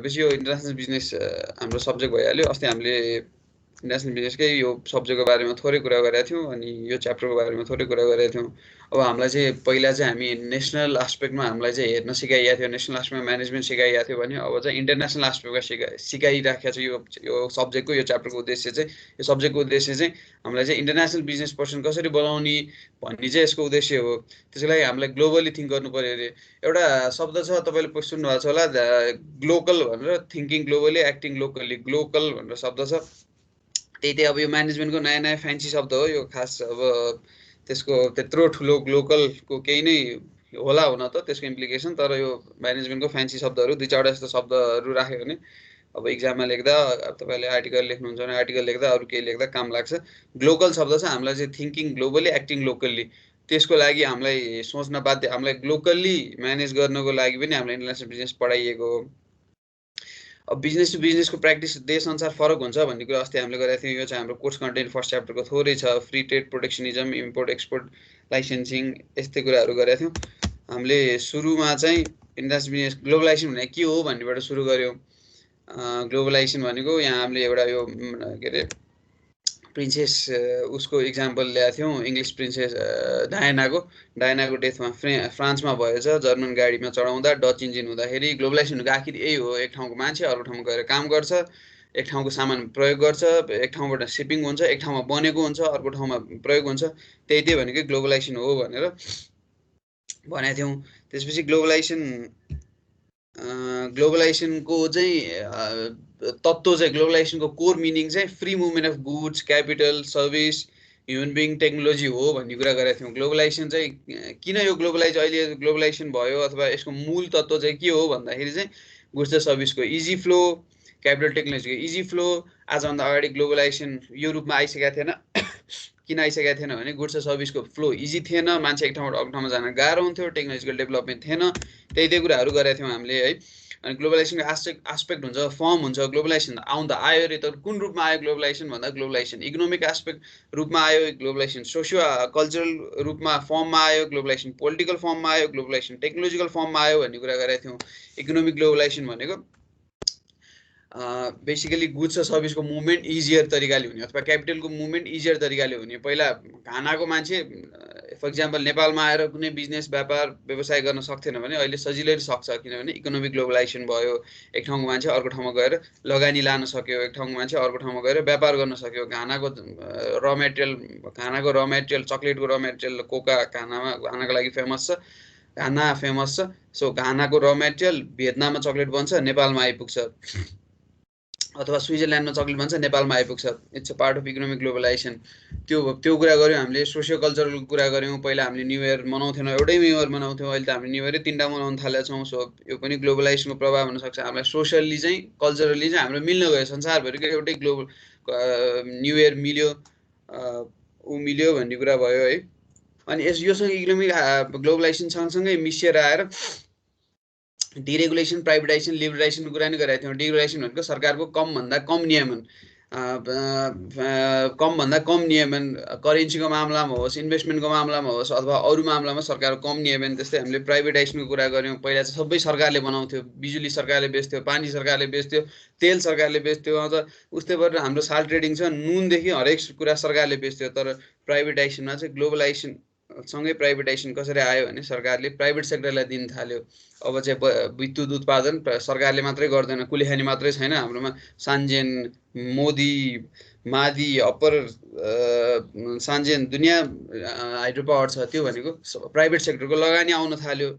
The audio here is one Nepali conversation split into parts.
भनेपछि यो इन्टरनेसनल बिजनेस हाम्रो सब्जेक्ट भइहाल्यो। अस्ति हामीले इन्टरनेसनल बिजनेसकै यो सब्जेक्टको बारेमा थोरै कुरा गरेका थियौँ अनि यो च्याप्टरको बारेमा थोरै कुरा गरेका थियौँ। अब हामीलाई चाहिँ पहिला चाहिँ हामी नेसनल आस्पेक्टमा हामीलाई चाहिँ हेर्न सिकाइएको थियो, नेसनल आस्पेक्टमा म्यानेजमेन्ट सिकाइएको थियो भने अब चाहिँ इन्टरनेसनल आस्पेक्टमा सिकाइराखेको छ। यो सब्जेक्टको यो च्याप्टरको उद्देश्य चाहिँ यो सब्जेक्टको उद्देश्य चाहिँ हामीलाई चाहिँ इन्टरनेसनल बिजनेस पर्सन कसरी बनाउने भन्ने चाहिँ यसको उद्देश्य हो। त्यसको लागि हामीलाई ग्लोबली थिङ्क गर्नु पऱ्यो अरे। एउटा शब्द छ तपाईँले सुन्नुभएको छ होला, ग्लोकल भनेर, thinking globally acting locally, Glocal भनेर शब्द छ। त्यही अब यो म्यानेजमेन्टको नयाँ नयाँ फ्यान्सी शब्द हो यो। खास अब त्यसको त्यत्रो ठुलो ग्लोकलको केही नै होला हुन त त्यसको इम्प्लिकेसन, तर यो म्यानेजमेन्टको फ्यान्सी शब्दहरू 2-4वटा जस्तो शब्दहरू राख्यो भने अब इक्जाममा लेख्दा तपाईँले आर्टिकल लेख्नुहुन्छ भने आर्टिकल लेख्दा अरू केही लेख्दा काम लाग्छ। ग्लोकल शब्द छ हामीलाई चाहिँ थिङ्किङ ग्लोबली एक्टिङ लोकल्ली, त्यसको लागि हामीलाई सोच्न बाध्य, हामीलाई ग्लोकल्ली म्यानेज गर्नको लागि पनि हामीलाई इन्टरनेसनल बिजनेस पढाइएको हो। अब बिजनेस टु बिजनेसको प्र्याक्टिस देशअनुसार फरक हुन्छ भन्ने कुरा अस्ति हामीले गरेका थियौँ। यो चाहिँ हाम्रो कोर्स कन्टेन्ट फर्स्ट च्याप्टरको थोरै छ। Free trade, protectionism, import export, licensing, यस्तै कुराहरू गरेका थियौँ। हामीले सुरुमा चाहिँ इन्टरनेसनल बिजनेस ग्लोबलाइजेसन भनेको के हो भन्नेबाट सुरु गऱ्यौँ। ग्लोबलाइजेसन भनेको यहाँ हामीले एउटा यो के अरे प्रिन्सेस उसको इक्जाम्पल ल्याएको थियौँ, इङ्ग्लिस प्रिन्सेस डायनाको डेथमा फ्रान्समा भएछ। जर्मन गाडीमा चढाउँदा डच इन्जिन हुँदाखेरि ग्लोबलाइजेसन भनेको आखिर यही हो। एक ठाउँको मान्छे अर्को ठाउँमा गएर काम गर्छ, एक ठाउँको सामान प्रयोग गर्छ, एक ठाउँबाट सिपिङ हुन्छ, एक ठाउँमा बनेको हुन्छ, अर्को ठाउँमा प्रयोग हुन्छ। त्यही भनेकै ग्लोबलाइजेसन हो भनेर भनेका थियौँ। त्यसपछि ग्लोबलाइजेसनको चाहिँ तत्त्व चाहिँ, ग्लोबलाइजेसनको कोर मिनिङ चाहिँ free movement of goods, capital, service, human being, technology हो भन्ने कुरा गरेका थियौँ। ग्लोबलाइजेसन चाहिँ किन यो अहिले ग्लोबलाइजेसन भयो अथवा यसको मूल तत्त्व चाहिँ के हो भन्दाखेरि चाहिँ गुड्स र सर्भिसको इजी फ्लो, क्यापिटल, टेक्नोलोजीको इजी फ्लो। आजभन्दा अगाडि ग्लोबलाइजेसन यो रूपमा आइसकेको थिएन। किन आइसकेको थिएन भने गुड्स र सर्भिसको फ्लो इजी थिएन, मान्छे एक ठाउँबाट अर्को ठाउँमा जान गाह्रो हुन्थ्यो, टेक्नोलोजिकल डेभलपमेन्ट थिएन। त्यही कुराहरू गरेका थियौँ हामीले है। अनि ग्लोबलाइजेसनको आस्पेक्ट हुन्छ, फर्म हुन्छ। ग्लोबलाइजेसन आउन त आयो अरे, तर कुन रूपमा आयो ग्लोबलाइजेसन भन्दा ग्लोबलाइजेसन इकोनोमिक आस्पेक्ट रूपमा आयो, ग्लोबलाइजेसन सोसियो कल्चरल रूपमा फर्ममा आयो, ग्लोबलाइजेसन पोलिटिकल फर्ममा आयो, ग्लोबलाइजेसन टेक्नोलोजिकल फर्ममा आयो भन्ने कुरा गरेका थियौँ। इकोनोमिक ग्लोबलाइजेसन भनेको बेसिकली गुड्स र सर्भिसको मुभमेन्ट इजियर तरिकाले हुने अथवा क्यापिटलको मुभमेन्ट इजियर तरिकाले हुने। पहिला घानाको मान्छे फर इक्जाम्पल नेपालमा आएर कुनै बिजनेस व्यापार व्यवसाय गर्न सक्थेन भने अहिले सजिलै सक्छ, किनभने इकोनोमिक ग्लोबलाइजेसन भयो। एक ठाउँको मान्छे अर्को ठाउँमा गएर लगानी लान सक्यो, एक ठाउँको मान्छे अर्को ठाउँमा गएर व्यापार गर्न सक्यो। घानाको र मेटेरियल, चक्लेटको र मेटेरियल कोका घानाको लागि फेमस छ, घाना फेमस छ। सो घानाको र मेटेरियल भियतनाममा चक्लेट बन्छ, नेपालमा आइपुग्छ, अथवा स्विजरल्यान्डमा चक्लेट बन्छ, नेपालमा आइपुग्छ। It's a part of economic globalisation. त्यो कुरा गऱ्यौँ हामीले। सोसियो कल्चरल कुरा गऱ्यौँ। पहिला हामीले न्यू इयर मनाउँथेनौँ, एउटै न्यू इयर मनाउँथ्यौँ, अहिले त हामीले न्यू इयरै 3टा मनाउन थालेका छौँ। सो यो पनि ग्लोबलाइजेसनको प्रभाव हुनसक्छ। हामीलाई सोसियल्ली चाहिँ, कल्चरली चाहिँ हाम्रो मिल्न गयो, संसारभरिको एउटै न्यू इयर मिल्यो, मिल्यो भन्ने कुरा भयो है। अनि योसँग इकोनोमिक ग्लोबलाइजेसन सँगसँगै मिसिएर आएर डिरेगुलेसन, प्राइभेटाइजेसन, लिबरलाइजेसनको कुरा नि गरेका थियौँ। डिरेगुलेसन भनेको सरकारको कमभन्दा कम नियमन, करेन्सीको मामलामा होस्, इन्भेस्टमेन्टको मामलामा होस्, अथवा अरू मामलामा सरकारको कम नियमन। त्यस्तै हामीले प्राइभेटाइजेसनको कुरा गऱ्यौँ। पहिला चाहिँ सबै सरकारले बनाउँथ्यो, बिजुली सरकारले बेच्थ्यो, पानी सरकारले बेच्थ्यो, तेल सरकारले बेच्थ्यो, अझ उस्तै गरेर हाम्रो साल ट्रेडिङ छ, नुनदेखि हरेक कुरा सरकारले बेच्थ्यो। तर प्राइभेटाइजेसनमा चाहिँ ग्लोबलाइजेसन सँगै प्राइभेटाइजेसन कसरी आयो भने सरकारले प्राइभेट सेक्टरलाई दिन थाल्यो। अब चाहिँ विद्युत उत्पादन सरकारले मात्रै गर्दैन, कुलेखानी मात्रै छैन हाम्रोमा। सान्जेन, मोदी, मादी, अप्पर सान्जेन, दुनियाँ हाइड्रो पावर छ। त्यो भनेको प्राइभेट सेक्टरको लगानी आउन थाल्यो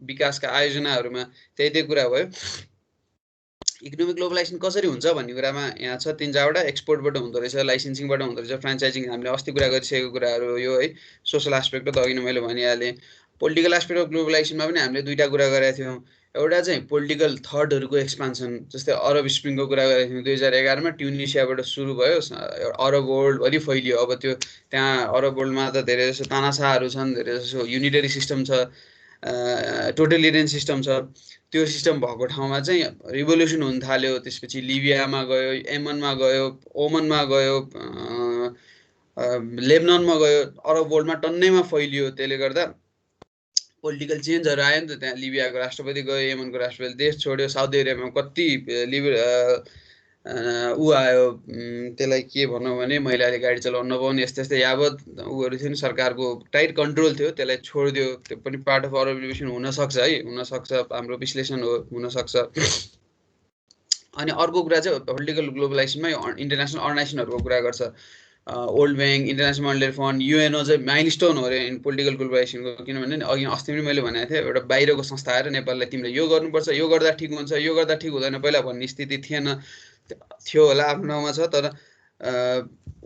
विकासका आयोजनाहरूमा। त्यही कुरा भयो। इकोनोमिक ग्लोबलाइजेसन कसरी हुन्छ भन्ने कुरामा यहाँ छ 3-4वटा। एक्सपोर्टबाट हुँदो रहेछ, लाइसेन्सिङबाट हुँदो रहेछ, फ्रेन्चाइजिङ, हामीले अस्ति कुरा गरिसकेको कुराहरू यो है। सोसल एस्पेक्ट त अघि नै मैले भनिहालेँ। पोलिटिकल एस्पेक्ट अफ ग्लोबलाइजेसनमा पनि हामीले 2टा कुरा गरेका थियौँ। एउटा चाहिँ पोलिटिकल थटहरूको एक्सपान्सन, जस्तै अरब स्प्रिङको कुरा गरेको थियौँ। 2011मा ट्युनिसियाबाट सुरु भयो, अरब वर्ल्डभरि फैलियो। अब त्यो त्यहाँ अरब वर्ल्डमा त धेरै जसो तानाशाहहरू छन्, धेरै जसो युनिटरी सिस्टम छ, टोटलिटेरियन सिस्टम छ। त्यो सिस्टम भएको ठाउँमा चाहिँ रिभोल्युसन हुन थाल्यो। त्यसपछि लिबियामा गयो, यमनमा गयो, ओमनमा गयो, लेबननमा गयो, अरब वर्ल्डमा टन्नैमा फैलियो। त्यसले गर्दा पोलिटिकल चेन्जहरू आयो नि त त्यहाँ लिबियाको राष्ट्रपति गयो यमनको राष्ट्रपति देश छोड्यो साउदी अरेबियामा कति ऊ आयो त्यसलाई के भनौँ भने महिलाले गाडी चलाउन नपाउने यस्तै यस्तै यावत ऊहरू थियो नि सरकारको टाइट कन्ट्रोल थियो त्यसलाई छोडिदियो त्यो पनि पार्ट अफ अरब रिभोल्युसन हुनसक्छ है हुनसक्छ हाम्रो विश्लेषण हो हुनसक्छ अनि अर्को कुरा चाहिँ पोलिटिकल ग्लोबलाइजेसनमै इन्टरनेसनल अर्गनाइजेसनहरूको कुरा गर्छ world bank international monetary fund UNO चाहिँ माइलस्टोन हो अरे पोलिटिकल ग्लोबलाइजेसनको किनभने अघि अस्ति पनि मैले भनेको थिएँ एउटा बाहिरको संस्था आएर नेपाललाई तिमीले यो गर्नुपर्छ यो गर्दा ठिक हुन्छ यो गर्दा ठिक हुँदैन पहिला भन्ने स्थिति थिएन थियो होला आफ्नो ठाउँमा छ तर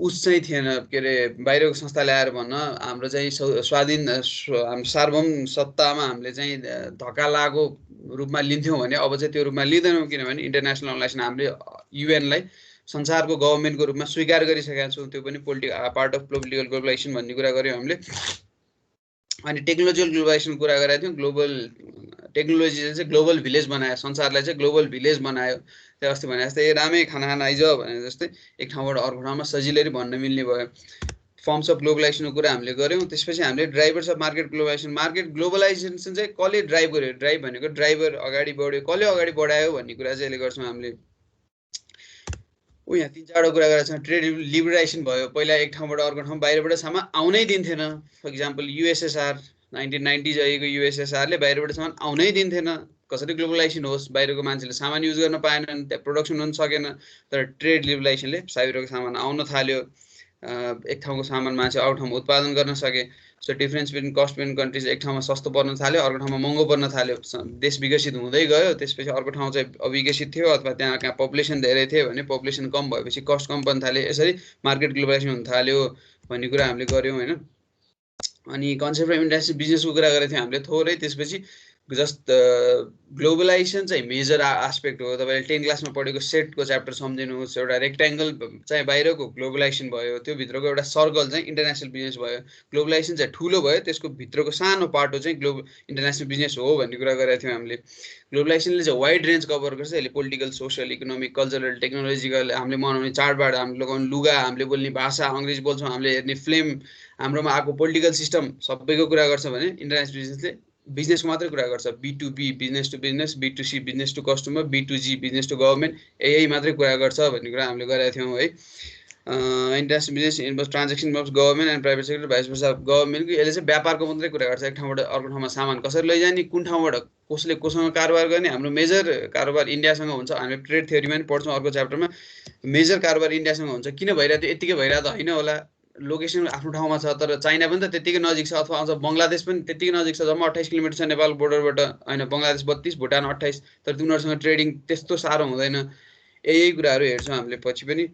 उस चाहिँ थिएन के अरे बाहिरको संस्थाले आएर भन्न हाम्रो चाहिँ स्वाधीन सार्वभौम सत्तामा हामीले चाहिँ धक्का लागेको रूपमा लिन्थ्यौँ भने अब चाहिँ त्यो रूपमा लिँदैनौँ किनभने इन्टरनेसनल अर्गनाइजेसन हामीले युएनलाई संसारको गभर्मेन्टको रूपमा स्वीकार गरिसकेका छौँ त्यो पनि पार्ट अफ पोलिटिकल ग्लोबलाइजेसन भन्ने कुरा गऱ्यौँ हामीले अनि टेक्नोलोजिकल ग्लोबलाइजेसनको कुरा गरेका थियौँ ग्लोबल टेक्नोलोजीले चाहिँ ग्लोबल भिलेज बनायो संसारलाई चाहिँ ग्लोबल भिलेज बनायो त्यो अस्ति भने जस्तै रामै खाना खान आइज भने जस्तै एक ठाउँबाट अर्को ठाउँमा सजिलै भन्न मिल्ने भयो फर्म्स अफ ग्लोबलाइजेसनको कुरा हामीले गऱ्यौँ त्यसपछि हामीले ड्राइभर्स अफ मार्केट ग्लोबलाइजेसन चाहिँ कसले ड्राइभ गर्यो ड्राइभ भनेको ड्राइभर अगाडि बढ्यो कसले अगाडि बढायो भन्ने कुरा चाहिँ अहिले गर्छौँ हामीले यहाँ 3-4वटा कुरा गरेर छ ट्रेड लिबरलाइजेसन भयो पहिला एक ठाउँबाट अर्को ठाउँ बाहिरबाट सामान आउनै दिन्थेन फर इक्जाम्पल युएसएसआर 1990s अहिलेको युएसएसआरले बाहिरबाट सामान आउनै दिन्थेन कसरी ग्लोबलाइजेसन होस् बाहिरको मान्छेले सामान युज गर्न पाएनन् त्यहाँ प्रोडक्सन हुन सकेन तर ट्रेड लिबरलाइजेसनले बाहिरको सामान आउन थाल्यो एक ठाउँको सामान मान्छे अरू ठाउँमा उत्पादन गर्न सके so difference between cost between countries एक ठाउँमा सस्तो पर्न थाल्यो अर्को ठाउँमा महँगो पर्न थाल्यो देश विकसित हुँदै गयो त्यसपछि अर्को ठाउँ चाहिँ अविकसित थियो अथवा त्यहाँ कहाँ पपुलेसन धेरै थियो भने पपुलेसन कम भएपछि कस्ट कम पर्न थाल्यो यसरी मार्केट ग्लोबलाइजेसन हुन थाल्यो भन्ने कुरा हामीले गऱ्यौँ होइन अनि कन्सेप्ट अफ इन्टरनेसनल बिजनेसको कुरा गरेको थियौँ हामीले थोरै त्यसपछि जस्ट ग्लोबलाइजेसन चाहिँ मेजर आस्पेक्ट हो तपाईँले 10 क्लासमा पढेको सेटको च्याप्टर सम्झिनुहोस् एउटा रेक्ट्याङ्गल चाहिँ बाहिरको ग्लोबलाइजेसन भयो त्यो भित्रको एउटा सर्कल चाहिँ इन्टरनेसनल बिजनेस भयो ग्लोबलाइजेसन चाहिँ ठुलो भयो त्यसको भित्रको सानो पार्ट चाहिँ इन्टरनेसनल बिजनेस हो भन्ने कुरा गरेको थियौँ हामीले ग्लोबलाइजेसनले चाहिँ वाइड रेन्ज कभर गर्छ यसले political social economic cultural technological हामीले मनाउने चाडबाड हामीले लगाउने लुगा हामीले बोल्ने भाषा अङ्ग्रेजी बोल्छौँ हामीले हेर्ने फिल्म हाम्रोमा आएको पोलिटिकल सिस्टम सबैको कुरा गर्छ भने इन्टरनेसनल बिजनेसले बिजनेसको मात्रै कुरा गर्छ B2B business to business B2C business to customer B2G business to government यही मात्रै कुरा गर्छ भन्ने कुरा हामीले गरेका थियौँ है international business involve transaction involve government and private sector vice versa गभर्मेन्टको यसले चाहिँ व्यापारको मात्रै कुरा गर्छ एक ठाउँबाट अर्को ठाउँमा सामान कसरी लैजाने कुन ठाउँबाट कसले कोसँग कारोबार गर्ने हाम्रो मेजर कारोबार इन्डियासँग हुन्छ हामीले ट्रेड थ्योरीमा पनि पढ्छौँ अर्को च्याप्टरमा मेजर कारोबार इन्डियासँग हुन्छ किन भइरहेको थियो यत्तिकै भइरहेको त होइन होला लोकेसन आफ्नो ठाउँमा छ तर चाइना पनि त त्यत्तिकै नजिक छ अथवा अझ बङ्गलादेश पनि त्यत्तिकै नजिक छ जम्मा 28 किलोमिटर छ नेपाल बोर्डरबाट होइन बङ्गलादेश 32 भुटान 28 तर तिनीहरूसँग ट्रेडिङ त्यस्तो साह्रो हुँदैन यही कुराहरू हेर्छौँ हामीले पछि पनि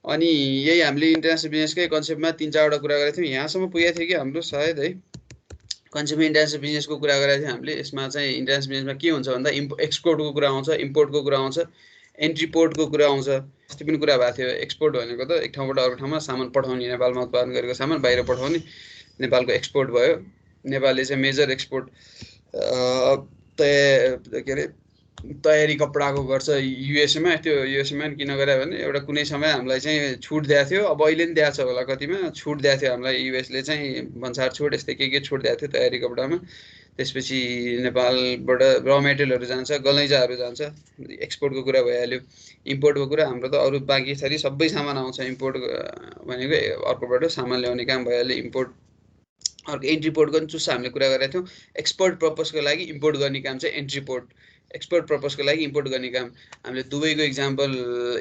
अनि यही हामीले इन्टरनेसनल बिजनेसकै कन्सेप्टमा 3-4वटा कुरा गरेको थियौँ यहाँसम्म पुगेको थियो कि हाम्रो सायद है कन्सेप्ट इन्टरनेसनल बिजनेसको कुरा गरेको थियौँ हामीले यसमा चाहिँ इन्टरनेसनल बिजनेसमा के हुन्छ भन्दा एक्सपोर्टको कुरा आउँछ इम्पोर्टको कुरा आउँछ एन्ट्री पोर्टको कुरा आउँछ अस्ति पनि कुरा भएको थियो एक्सपोर्ट भनेको त एक ठाउँबाट अर्को ठाउँमा सामान पठाउने नेपालमा उत्पादन गरेको सामान बाहिर पठाउने नेपालको एक्सपोर्ट भयो नेपालले चाहिँ मेजर एक्सपोर्ट के अरे तयारी कपडाको गर्छ युएसएमा त्यो युएसएमा किन गरे भने एउटा कुनै समय हामीलाई चाहिँ छुट दिएको थियो अब अहिले पनि दिएको छ होला कतिमा छुट दिएको थियो हामीलाई युएसले चाहिँ भन्सार छुट यस्तै के छुट दिएको थियो तयारी कपडामा त्यसपछि नेपालबाट र मेटेरियलहरू जान्छ गलैँचाहरू जान्छ एक्सपोर्टको कुरा भइहाल्यो इम्पोर्टको कुरा हाम्रो त अरू बाँकी थरी सबै सामान आउँछ इम्पोर्ट भनेको अर्कोबाट सामान ल्याउने काम भइहाल्यो इम्पोर्ट अर्को एन्ट्री पोर्टको पनि चुस्सा हामीले कुरा गरेका थियौँ एक्सपोर्ट पर्पजको लागि इम्पोर्ट गर्ने काम चाहिँ एन्ट्री पोर्ट एक्सपोर्ट पर्पजको लागि इम्पोर्ट गर्ने काम हामीले दुबईको इक्जाम्पल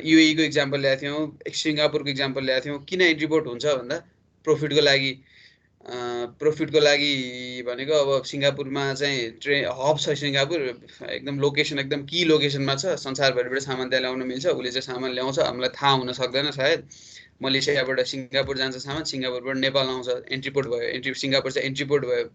युएईको इक्जाम्पल ल्याएको थियौँ सिङ्गापुरको इक्जाम्पल ल्याएको थियौँ किन एन्ट्री पोर्ट हुन्छ भन्दा प्रफिटको लागि भनेको अब सिङ्गापुरमा चाहिँ हब छ सिङ्गापुर एकदम लोकेसन एकदम की लोकेसनमा छ संसारभरिबाट सामान त्यहाँ ल्याउन मिल्छ उसले चाहिँ सामान ल्याउँछ हामीलाई थाहा हुन सक्दैन सायद मलेसियाबाट सिङ्गापुर जान्छ सामान सिङ्गापुरबाट नेपाल आउँछ एन्ट्री पोर्ट भयो सिङ्गापुर चाहिँ एन्ट्री पोर्ट भयो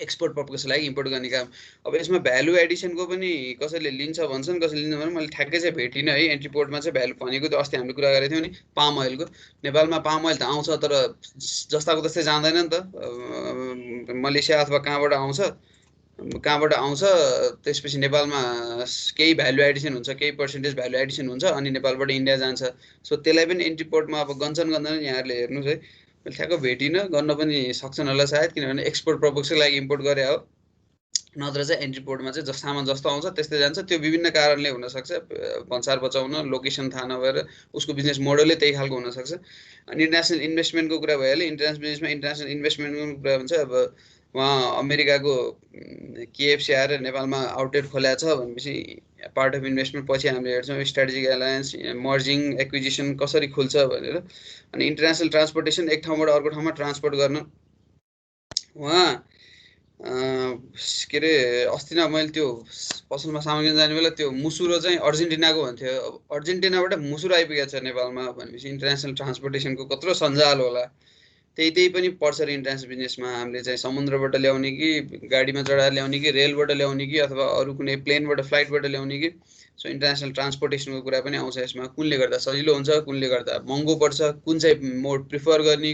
एक्सपोर्ट पर्पजको लागि इम्पोर्ट गर्ने काम अब यसमा भ्यालु एडिसनको पनि कसैले लिन्छ भन्छन् कसैले लिन्छ भने मैले ठ्याक्कै चाहिँ भेटिनँ है एन्ट्री पोर्टमा चाहिँ भ्यालु भनेको त अस्ति हामीले कुरा गरेको थियौँ नि पाम अइलको नेपालमा पाम अइल त आउँछ तर जस्ताको त्यस्तै जाँदैन नि त मलेसिया अथवा कहाँबाट आउँछ त्यसपछि नेपालमा केही भ्यालु एडिसन हुन्छ केही पर्सेन्टेज भ्यालु एडिसन हुन्छ अनि नेपालबाट इन्डिया जान्छ सो त्यसलाई पनि एन्ट्री पोर्टमा अब गन्छन् गन्दैन यहाँहरूले हेर्नुहोस् है मैले ठ्याक्क भेटिनँ, गर्न पनि सक्छन् होला सायद, किनभने एक्सपोर्ट पर्पजकै लागि इम्पोर्ट गरे हो। नत्र चाहिँ एन्ट्री पोर्टमा चाहिँ सामान जस्तो आउँछ त्यस्तै जान्छ। त्यो विभिन्न कारणले हुनसक्छ, भन्सार बचाउन, लोकेसन थाहा नभएर, उसको बिजनेस मोडलै त्यही खालको हुनसक्छ। अनि इन्टरनेसनल इन्भेस्टमेन्टको कुरा भइहाल्यो। इन्टरनेसनल बिजनेसमा इन्टरनेसनल इन्भेस्टमेन्टको कुरा भन्छ। अब उहाँ अमेरिकाको केएफसी आएर नेपालमा आउटलेट खोलेको छ भनेपछि पार्ट अफ इन्भेस्टमेन्ट पछि हामीले हेर्छौँ स्ट्राटेजिक एलायन्स, मर्जिङ, एक्विजिसन कसरी खुल्छ भनेर। अनि इन्टरनेसनल ट्रान्सपोर्टेसन, एक ठाउँबाट अर्को ठाउँमा ट्रान्सपोर्ट गर्न उहाँ के अरे अस्ति न मैले त्यो पसलमा सामान किन्न जाने बेला त्यो मुसुरो चाहिँ अर्जेन्टिनाको भन्थ्यो। अब अर्जेन्टिनाबाट मुसुरो आइपुगेको छ नेपालमा भनेपछि इन्टरनेसनल ट्रान्सपोर्टेसनको कत्रो सञ्जाल होला। त्यही पनि पर्छ र इन्टरनेसनल बिजनेसमा हामीले चाहिँ समुद्रबाट ल्याउने कि गाडीमा चढाएर ल्याउने कि रेलबाट ल्याउने कि अथवा अरू कुनै प्लेनबाट फ्लाइटबाट ल्याउने कि। सो इन्टरनेसनल ट्रान्सपोर्टेसनको कुरा पनि आउँछ यसमा। कुनले गर्दा सजिलो हुन्छ, कुनले गर्दा महँगो पर्छ, कुन चाहिँ मोड प्रिफर गर्ने,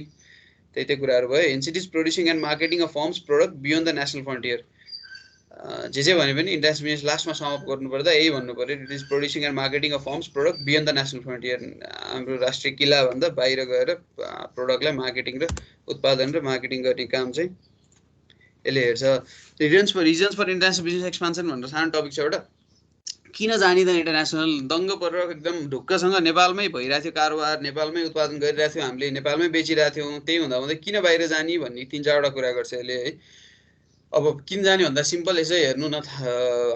त्यही कुराहरू भयो। Hence it is producing and marketing a firms product beyond the national frontier. जे भने पनि इन्टरनेसनल बिजनेस लास्टमा समअप गर्नुपर्दा यही भन्नु पऱ्यो, it is producing and marketing a firms product beyond the national frontier. हाम्रो राष्ट्रिय किल्लाभन्दा बाहिर गएर प्रोडक्टलाई मार्केटिङ र उत्पादन र मार्केटिङ गर्ने काम चाहिँ यसले हेर्छ। Reasons for international business expansion भनेर सानो टपिक छ एउटा। किन जानिँदैन इन्टरनेसनल? दङ्ग परेर एकदम ढुक्कसँग नेपालमै भइरहेको थियो कारोबार, नेपालमै उत्पादन गरिरहेको थियो, हामीले नेपालमै बेचिरहेको थियौँ। त्यही हुँदा हुँदै किन बाहिर जाने भन्ने 3-4वटा कुरा गर्छ यसले है। अब किन जाने भन्दा सिम्पल यसै हेर्नु न,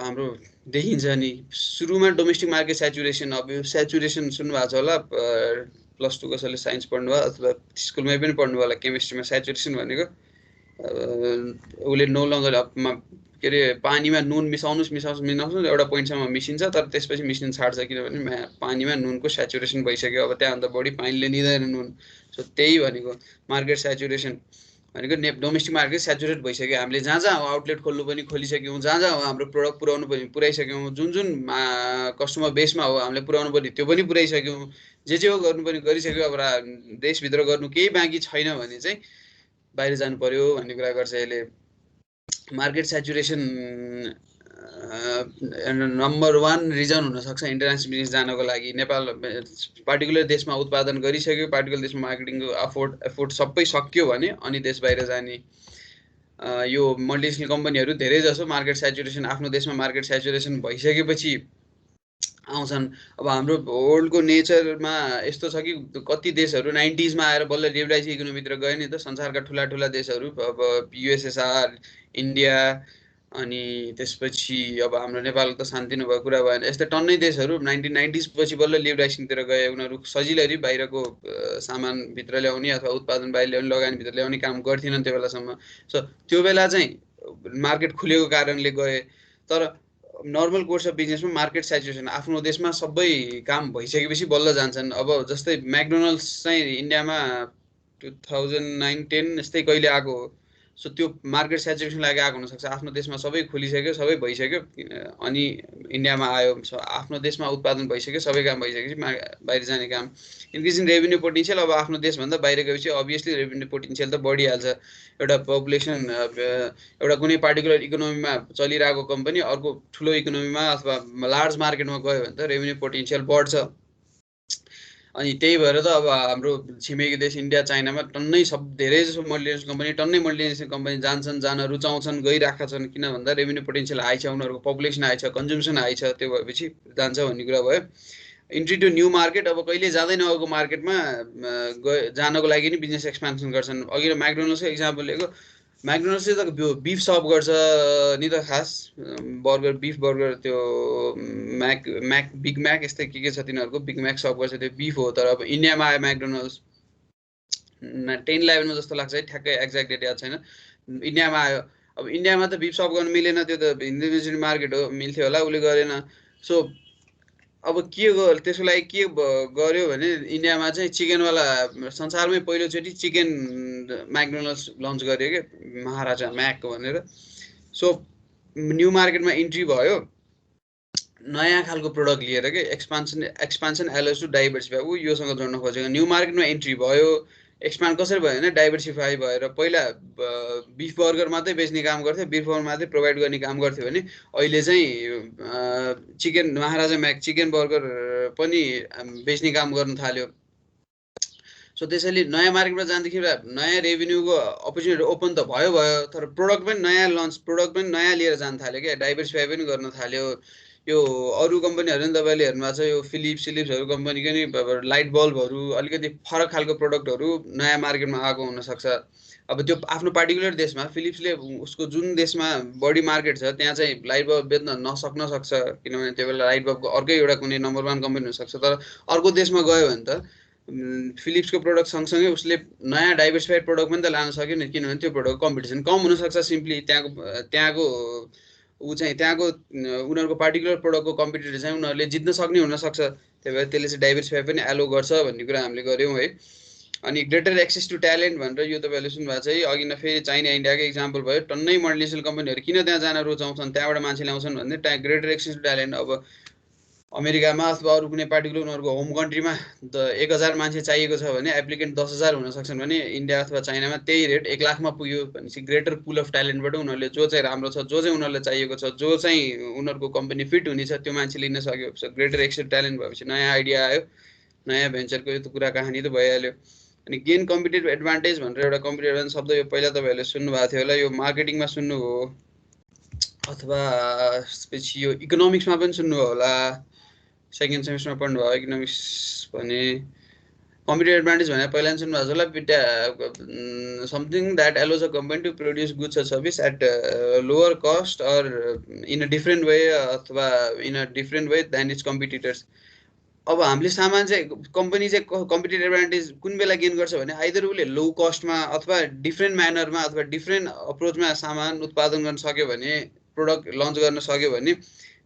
हाम्रो देखिन्छ नि सुरुमा डोमेस्टिक मार्केट सेचुरेसन। अब यो सेचुरेसन सुन्नुभएको छ होला, +2 कसैले साइन्स पढ्नुभयो अथवा स्कुलमै पनि पढ्नुभयो होला केमिस्ट्रीमा। सेचुरेसन भनेको उसले नो लङ्गर के अरे पानीमा नुन मिसाउनुहोस् एउटा पोइन्टसम्म मिसिन्छ, तर त्यसपछि मिसिन छाड्छ, किनभने पानीमा नुनको सेचुरेसन भइसक्यो। अब त्यहाँभन्दा बढी पानीले लिँदैन नुन। सो त्यही भनेको मार्केट सेचुरेसन भनेको डोमेस्टिक मार्केट सेचुरेट भइसक्यो। हामीले जहाँ जहाँ आउटलेट खोल्नु पनि खोलिसक्यौँ, जहाँ जहाँ हाम्रो प्रोडक्ट पुऱ्याउनु पनि पुऱ्याइसक्यौँ, जुन कस्टमर बेसमा हो हामीले पुऱ्याउनु पनि त्यो पनि पुऱ्याइसक्यौँ, जे हो गर्नु पनि गरिसक्यो। अब देशभित्र गर्नु केही बाँकी छैन भने चाहिँ बाहिर जानु पर्यो भन्ने कुरा गर्छ यसले। मार्केट सेचुरेसन नम्बर 1 रिजन हुनसक्छ इन्टरनेसनल बिजनेस जानको लागि। नेपाल पार्टिकुलर देशमा उत्पादन गरिसक्यो, पार्टिकुलर देशमा मार्केटिङको एफोर्ट सबै सक्यो भने अनि देश बाहिर जाने। यो मल्टिनेसनल कम्पनीहरू धेरै जसो मार्केट सेचुरेसन, आफ्नो देशमा मार्केट सेचुरेसन भइसकेपछि आउँछन्। अब हाम्रो वर्ल्डको नेचरमा यस्तो छ कि कति देशहरू 90s मा आएर बल्ल लिबरलाइज इकोनोमीतिर गए नि त। संसारका ठुला देशहरू, अब युएसएसआर, इन्डिया, अनि त्यसपछि अब हाम्रो नेपालको त शान्ति नभएको कुरा भएन। यस्तै टन्नै देशहरू 1990s पछि बल्ल लिबरलाइजेसनतिर गए। उनीहरू सजिलै बाहिरको सामान भित्र ल्याउने अथवा उत्पादन बाहिर ल्याउने, लगानी भित्र ल्याउने काम गर्थेनन् त्यो बेलासम्म। सो त्यो बेला चाहिँ मार्केट खुलेको कारणले गए। तर नर्मल कोर्स अफ बिजनेसमा मार्केट सेचुरेसन आफ्नो देशमा सबै काम भइसकेपछि बल्ल जान्छन्। अब जस्तै म्याकडोनल्ड्स चाहिँ इन्डियामा 2009-10 यस्तै कहिले आएको हो। सो त्यो मार्केट सेचुरेसन लागि आएको हुनसक्छ। आफ्नो देशमा सबै खुलिसक्यो, सबै भइसक्यो, अनि इन्डियामा आयो। आफ्नो देशमा उत्पादन भइसक्यो, सबै काम भइसकेपछि बाहिर जाने काम। इन्क्रिज इन रेभेन्यू पोटेन्सियल, अब आफ्नो देशभन्दा बाहिर गएपछि अभियसली रेभेन्यू पोटेन्सियल त बढिहाल्छ। एउटा पपुलेसन, एउटा कुनै पार्टिकुलर इकोनोमीमा चलिरहेको कम्पनी अर्को ठुलो इकोनोमीमा अथवा लार्ज मार्केटमा गयो भने त रेभेन्यू पोटेन्सियल बढ्छ। अनि त्यही भएर त अब हाम्रो छिमेकी देश इन्डिया, चाइनामा टन्नै धेरै जसो मल्टिनेसनल कम्पनी, मल्टिनेसनल कम्पनी जान रुचाउँछन्, गइरहेका छन्। किन भन्दा रेभेन्यू पोटेन्सियल हाई छ, उनीहरूको पपुलेसन हाई छ, कन्ज्युम्सन हाई छ। त्यो भएपछि जान्छ भन्ने कुरा भयो। इन्ट्री टु न्यू मार्केट, अब कहिले जाँदै नगएको मार्केटमा जानको लागि नि बिजनेस एक्सपान्सन गर्छन्। अघि म्याकडोनल्ड्सको इक्जाम्पल लिएको। म्याकडोनल्ड्सले त बिफ सर्भ गर्छ नि त, खास बर्गर, बिफ बर्गर, त्यो बिग म्याक यस्तै के छ तिनीहरूको, बिग म्याक सर्भ गर्छ, त्यो बिफ हो। तर अब इन्डियामा आयो म्याकडोनल्ड्स 10-11 जस्तो लाग्छ है, ठ्याक्कै एक्ज्याक्ट डेट याद छैन। इन्डियामा आयो। अब इन्डियामा त बिफ सर्भ गर्नु मिलेन, त्यो त इन्डिभिजुअल मार्केट हो, मिल्थ्यो होला, उसले गरेन। सो अब त्यसको लागि के गर्यो भने इन्डियामा चाहिँ चिकनवाला संसारमै पहिलोचोटि चिकन म्याकडोनल्ड्स लन्च गर्यो क्या, महाराजा म्याक भनेर। सो न्यू मार्केटमा इन्ट्री भयो, नयाँ खालको प्रोडक्ट लिएर के, एक्सपान्सन एलोज टु डाइभर्सिफाई। योसँग जोड्न खोजेको। न्यू मार्केटमा इन्ट्री भयो, एक्सपान्ड कसरी भयो भने डाइभर्सिफाई भएर। पहिला बिफ बर्गर मात्रै बेच्ने काम गर्थ्यो, बिफ बर्गर मात्रै प्रोभाइड गर्ने काम गर्थ्यो भने अहिले चाहिँ चिकन, महाराजा म्याक चिकन बर्गर पनि बेच्ने काम गर्न थाल्यो। सो त्यसैले नयाँ मार्केटमा जाँदाखेरि नयाँ रेभेन्यूको अपर्च्युनिटी ओपन त भयो तर प्रोडक्ट पनि नयाँ लन्च प्रोडक्ट पनि नयाँ लिएर जान थाल्यो क्या डाइभर्सिफाई पनि गर्न थाल्यो यो अरू कम्पनीहरू नि तपाईँले हेर्नुभएको छ यो फिलिप्सहरू कम्पनीको नि लाइट बल्बहरू अलिकति फरक खालको प्रोडक्टहरू नयाँ मार्केटमा आएको हुनसक्छ अब त्यो आफ्नो पार्टिकुलर देशमा फिलिप्सले उसको जुन देशमा बढी मार्केट छ त्यहाँ चाहिँ लाइट बल्ब बेच्न नसक्न सक्छ किनभने त्यो बेला लाइट बल्बको अर्कै एउटा कुनै नम्बर 1 कम्पनी हुनसक्छ तर अर्को देशमा गयो भने त फिलिप्सको प्रोडक्ट सँगसँगै उसले नयाँ डाइभर्सिफाइड प्रोडक्ट पनि त लान सक्यो नि किनभने त्यो प्रोडक्ट कम्पिटिसन कम हुनसक्छ सिम्पली त्यहाँको ऊ चाहिँ त्यहाँको उनीहरूको पार्टिकुलर प्रोडक्टको कम्पिटिटर चाहिँ उनीहरूले जित्न सक्ने हुनसक्छ त्यही भएर त्यसले चाहिँ डाइभर्सिफाई पनि एलो गर्छ भन्ने कुरा हामीले गऱ्यौँ है अनि ग्रेटर एक्सेस टु ट्यालेन्ट भनेर यो तपाईँहरूले सुन्नुभएको छ है अघि न फेरि चाइना इन्डियाकै इक्जाम्पल भयो टन्नै मल्टिनेसनल कम्पनीहरू किन त्यहाँ जान रुचाउँछन् त्यहाँबाट मान्छे ल्याउँछन् भन्ने ग्रेटर एक्सेस टु ट्यालेन्ट अब अमेरिकामा अथवा अरू कुनै पार्टिकुलर उनीहरूको होम कन्ट्रीमा 1000 मान्छे चाहिएको छ भने एप्लिकेन्ट 10,000 हुन सक्छन् भने इन्डिया अथवा चाइनामा त्यही रेट 1 लाखमा पुग्यो भनेपछि ग्रेटर पुल अफ ट्यालेन्टबाट उनीहरूले जो चाहिँ राम्रो छ जो चाहिँ उनीहरूलाई चाहिएको छ जो चाहिँ उनीहरूको कम्पनी फिट हुनेछ त्यो मान्छे लिन सक्यो सो ग्रेटर एक्सेस ट्यालेन्ट भएपछि नयाँ आइडिया आयो नयाँ भेन्चरको यो कुरा कहानी त भइहाल्यो अनि गेन कम्पिटेटिभ एडभान्टेज भनेर एउटा कम्पिटेटिभ एडभान्टेज शब्द यो पहिला तपाईँहरूले सुन्नुभएको थियो होला यो मार्केटिङमा सुन्नुभयो अथवा त्यसपछि यो इकोनोमिक्समा पनि सुन्नुभयो होला सेकेन्ड सेमेस्टरमा पढ्नुभयो इकोनोमिक्स भने कम्पिटेटिभ एडभान्टेज भने पहिला पनि सुन्नुभएको छ होला something that allows a company to produce goods or service at lower cost or in a different way अथवा in a different way than its competitors अब हामीले सामान चाहिँ कम्पनी चाहिँ कम्पिटेटिभ एडभान्टेज कुन बेला गेन गर्छ भने आइदर उसले लो कस्टमा अथवा डिफ्रेन्ट म्यानरमा अथवा डिफ्रेन्ट अप्रोचमा सामान उत्पादन गर्न सक्यो भने प्रोडक्ट लन्च गर्न सक्यो भने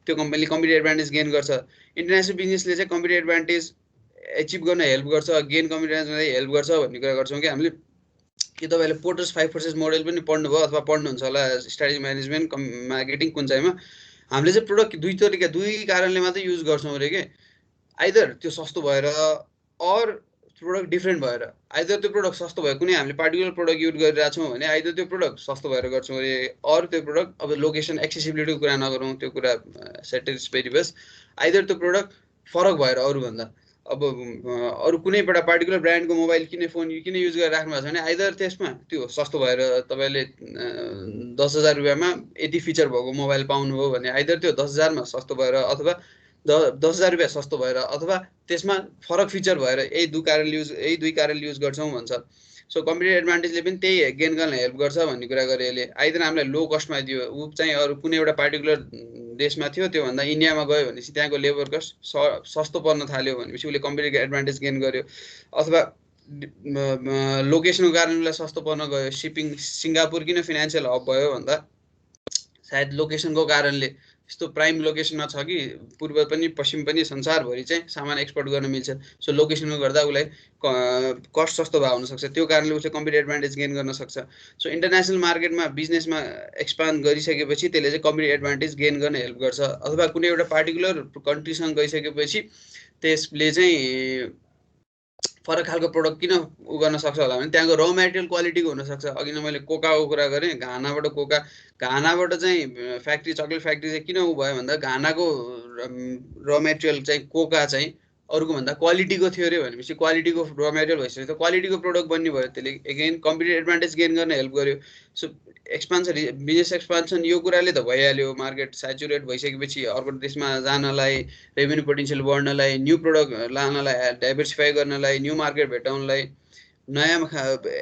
त्यो कम्पनीले कम्पिटेटिभ एडभान्टेज गेन गर्छ इन्टरनेसनल बिजनेसले चाहिँ कम्पिटेटिभ एडभान्टेज एचिभ गर्न हेल्प गर्छ गेन कम्पिटेटिभ एडभान्टेज हेल्प गर्छ भन्ने कुरा गर्छौँ कि हामीले कि तपाईँले पोर्टर्स 5 फोर्सेस मोडल पनि पढ्नुभयो अथवा पढ्नुहुन्छ होला स्ट्राटेजी म्यानेजमेन्ट मार्केटिङ कुन चाहिँमा हामीले चाहिँ प्रोडक्ट दुई कारणले मात्रै युज गर्छौँ अरे के आइदर त्यो सस्तो भएर अर प्रोडक्ट डिफ्रेन्ट भएर आइदर त्यो प्रोडक्ट सस्तो भयो कुनै हामीले पार्टिकुलर प्रोडक्ट युज गरिरहेको छौँ भने आइदर त्यो प्रोडक्ट सस्तो भएर गर्छौँ अरे अरू त्यो प्रोडक्ट अब लोकेसन एक्सेसिबिलिटीको कुरा नगरौँ त्यो कुरा सेटेज पेरिबस आइदर त्यो प्रोडक्ट फरक भएर अरूभन्दा अब अरू कुनै एउटा पार्टिकुलर ब्रान्डको मोबाइल फोन किन युज गरेर राख्नु भएको छ भने आइदर त्यसमा त्यो सस्तो भएर तपाईँले 10,000 रुपियाँमा यति फिचर भएको मोबाइल पाउनुभयो भने आइदर त्यो 10,000मा सस्तो भएर अथवा 10,000 रुपियाँ सस्तो भएर अथवा त्यसमा फरक फिचर भएर यही दुई कारणले युज गर्छौँ भन्छ सो कम्पिटेटिभ एडभान्टेजले पनि त्यही गेन गर्न हेल्प गर्छ भन्ने कुरा गरे यसले आइदर हामीलाई लो कस्टमा दियो ऊ चाहिँ अरू कुनै एउटा पार्टिकुलर देशमा थियो त्योभन्दा इन्डियामा गयो भनेपछि त्यहाँको लेबर कस्ट सस्तो पर्न थाल्यो भनेपछि उसले कम्पिटेटिभ एडभान्टेज गेन गर्यो अथवा लोकेसनको कारण उसलाई सस्तो पर्न गयो सिपिङ सिङ्गापुर किन फिनान्सियल हब भयो भन्दा सायद लोकेसनको कारणले यस्तो प्राइम लोकेसनमा छ कि पूर्व पनि पश्चिम पनि संसारभरि चाहिँ सामान एक्सपोर्ट गर्न मिल्छ सो लोकेसनले गर्दा उसलाई कस्ट सस्तो भए हुनसक्छ त्यो कारणले उसले कम्पिटेटिभ एडभान्टेज गेन गर्न सक्छ सो इन्टरनेसनल मार्केटमा बिजनेसमा एक्सपान्ड गरिसकेपछि त्यसले चाहिँ कम्पिटेटिभ एडभान्टेज गेन गर्न हेल्प गर्छ अथवा कुनै एउटा पार्टिकुलर कन्ट्रीसँग गइसकेपछि त्यसले चाहिँ फरक खालको प्रोडक्ट किन उ गर्न सक्छ होला भने त्यहाँको र मेटेरियल क्वालिटीको हुनसक्छ अघि नै मैले कोकाको कुरा गरेँ घानाबाट चाहिँ फ्याक्ट्री चक्लेट फ्याक्ट्री चाहिँ किन उ भयो भन्दा घानाको र मेटेरियल चाहिँ कोका चाहिँ अरूको भन्दा क्वालिटीको थियो अरे भनेपछि क्वालिटीको र मेटेरियल भइसक्यो त क्वालिटीको प्रोडक्ट बन्ने भयो त्यसले एगेन कम्पिटेटिभ एडभान्टेज गेन गर्न हेल्प गर्यो सो एक्सपान्सन बिजनेस एक्सपान्सन यो कुराले त भइहाल्यो मार्केट सेचुरेट भइसकेपछि अर्को देशमा जानलाई रेभेन्यू पोटेन्सियल बढ्नलाई न्यू प्रोडक्ट लानलाई डाइभर्सिफाई गर्नलाई न्यू मार्केट भेटाउनलाई नयाँ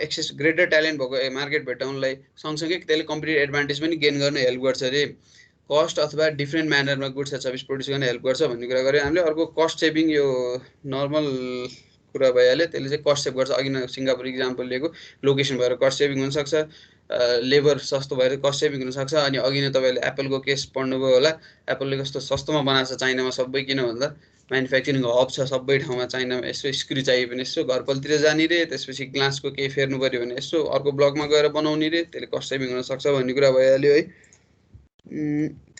एक्सेस ग्रेटर ट्यालेन्ट भएको मार्केट भेटाउनलाई सँगसँगै त्यसले कम्पिटेटिभ एडभान्टेज पनि गेन गर्न हेल्प गर्छ अरे कस्ट अथवा डिफ्रेन्ट म्यानरमा गुड्स एन्ड सर्भिस प्रड्युस गर्न हेल्प गर्छ भन्ने कुरा गऱ्यो हामीले अर्को कस्ट सेभिङ यो नर्मल कुरा भइहाल्यो त्यसले चाहिँ कस्ट सेभ गर्छ अघि न सिङ्गापुर इक्जाम्पल लिएको लोकेसन भएर कस्ट सेभिङ हुनसक्छ लेबर सस्तो भएर कस्ट सेभिङ हुनसक्छ अनि अघि नै तपाईँले एप्पलको केस पढ्नुभयो होला एप्पलले कस्तो सस्तोमा बनाएको छ चाइनामा सबै किन भन्दा म्यानुफ्याक्चरिङ हब छ सबै ठाउँमा चाइनामा यसो स्क्रु चाहियो भने यसो घरपलतिर जाने रे त्यसपछि ग्लासको केही फेर्नु पऱ्यो भने यसो अर्को ब्लकमा गएर बनाउने रे त्यसले कस्ट सेभिङ हुनसक्छ भन्ने कुरा भइहाल्यो है